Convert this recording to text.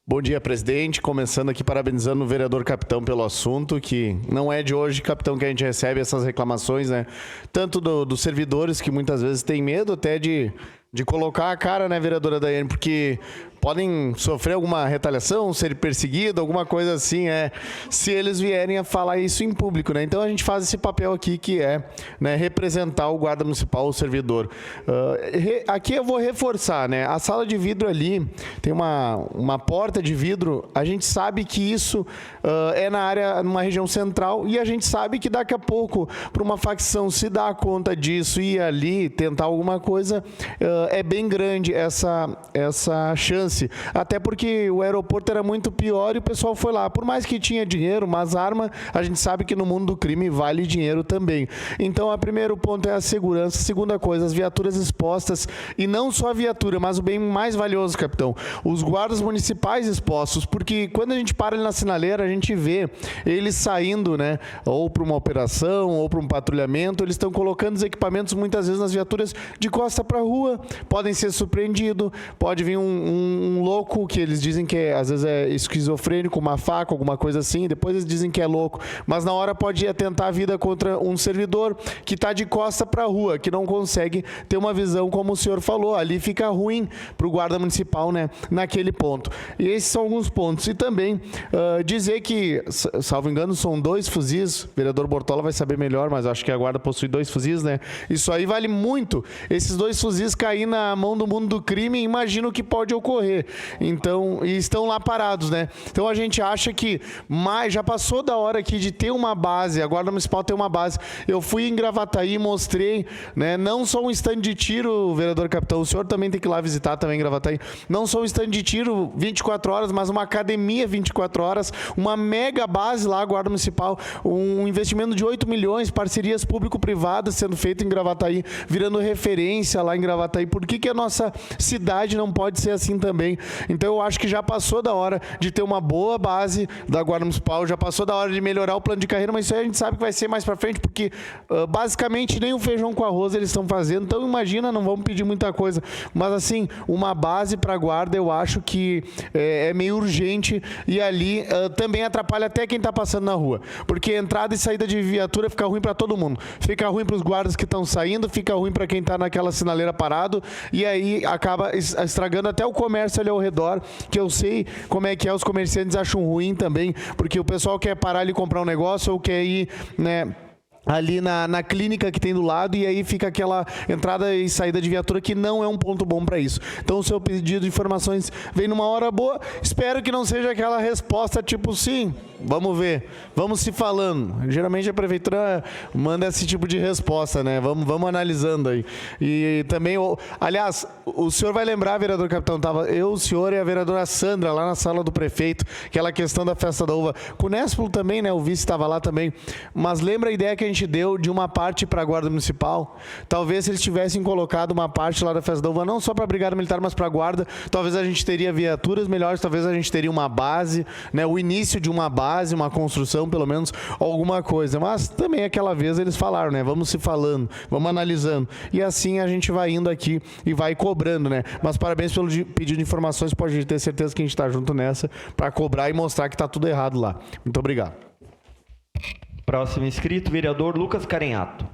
Bom dia, presidente. Começando aqui parabenizando o vereador Capitão pelo assunto, que não é de hoje, Capitão, que a gente recebe essas reclamações, né? Tanto dos servidores, que muitas vezes têm medo até de colocar a cara, né, vereadora Daiane, porque podem sofrer alguma retaliação, ser perseguido, alguma coisa assim, se eles vierem a falar isso em público, né? Então a gente faz esse papel aqui que é, né, representar o guarda municipal, o servidor. Aqui eu vou reforçar, né? A sala de vidro ali tem uma porta de vidro. A gente sabe que isso é na área, numa região central, e a gente sabe que daqui a pouco, para uma facção se dar conta disso e ir ali tentar alguma coisa, é bem grande essa chance. Até porque o aeroporto era muito pior e o pessoal foi lá. Por mais que tinha dinheiro, mas arma, a gente sabe que no mundo do crime vale dinheiro também. Então, o primeiro ponto é a segurança. Segunda coisa, as viaturas expostas. E não só a viatura, mas o bem mais valioso, capitão, os guardas municipais expostos. Porque quando a gente para ali na sinaleira, a gente vê eles saindo, né, ou para uma operação, ou para um patrulhamento. Eles estão colocando os equipamentos, muitas vezes, nas viaturas de costa para a rua. Podem ser surpreendidos, pode vir um louco, que eles dizem que às vezes é esquizofrênico, uma faca, alguma coisa assim, depois eles dizem que é louco, mas na hora pode atentar a vida contra um servidor que está de costa para a rua, que não consegue ter uma visão, como o senhor falou, ali fica ruim para o guarda municipal, né, naquele ponto. E esses são alguns pontos. E também dizer que, salvo engano, são 2 fuzis, o vereador Bortola vai saber melhor, mas acho que a guarda possui 2 fuzis, né? Isso aí vale muito. Esses 2 fuzis cair na mão do mundo do crime, imagina o que pode ocorrer. Então, e estão lá parados, né? Então a gente acha que já passou da hora aqui de ter uma base, a Guarda Municipal tem uma base. Eu fui em Gravataí, mostrei, né? Não só um stand de tiro, vereador Capitão, o senhor também tem que ir lá visitar também em Gravataí. Não só um stand de tiro 24 horas, mas uma academia 24 horas, uma mega base lá, a Guarda Municipal, um investimento de 8 milhões, parcerias público-privadas sendo feito em Gravataí, virando referência lá em Gravataí. Por que a nossa cidade não pode ser assim também? Então eu acho que já passou da hora de ter uma boa base da Guarda Municipal, já passou da hora de melhorar o plano de carreira, mas isso aí a gente sabe que vai ser mais para frente, porque basicamente nem o feijão com arroz eles estão fazendo, então imagina, não vamos pedir muita coisa, mas assim, uma base para a guarda eu acho que é meio urgente, e ali também atrapalha até quem está passando na rua, porque entrada e saída de viatura fica ruim para todo mundo, fica ruim para os guardas que estão saindo, fica ruim para quem está naquela sinaleira parado, e aí acaba estragando até o comércio ali ao redor, que eu sei como é que os comerciantes acham ruim também, porque o pessoal quer parar ali e comprar um negócio, ou quer ir, né, ali na clínica que tem do lado, e aí fica aquela entrada e saída de viatura que não é um ponto bom para isso. Então o seu pedido de informações vem numa hora boa, espero que não seja aquela resposta tipo sim, vamos ver, vamos se falando. Geralmente a prefeitura manda esse tipo de resposta, né? Vamos analisando aí. E também, aliás, o senhor vai lembrar, vereador Capitão, tava eu, o senhor e a vereadora Sandra lá na sala do prefeito, aquela questão da festa da uva. Com o Nespolo também, né? O vice estava lá também. Mas lembra a ideia que a gente deu de uma parte para a Guarda Municipal? Talvez se eles tivessem colocado uma parte lá da festa da uva, não só para a Brigada Militar, mas para a Guarda, talvez a gente teria viaturas melhores, talvez a gente teria uma base, né? O início de uma base, uma construção, pelo menos, alguma coisa. Mas também aquela vez eles falaram, né? Vamos se falando, vamos analisando. E assim a gente vai indo aqui e vai cobrando, né? Mas parabéns pelo pedido de informações, pode ter certeza que a gente está junto nessa para cobrar e mostrar que está tudo errado lá. Muito obrigado. Próximo inscrito, vereador Lucas Carenhato.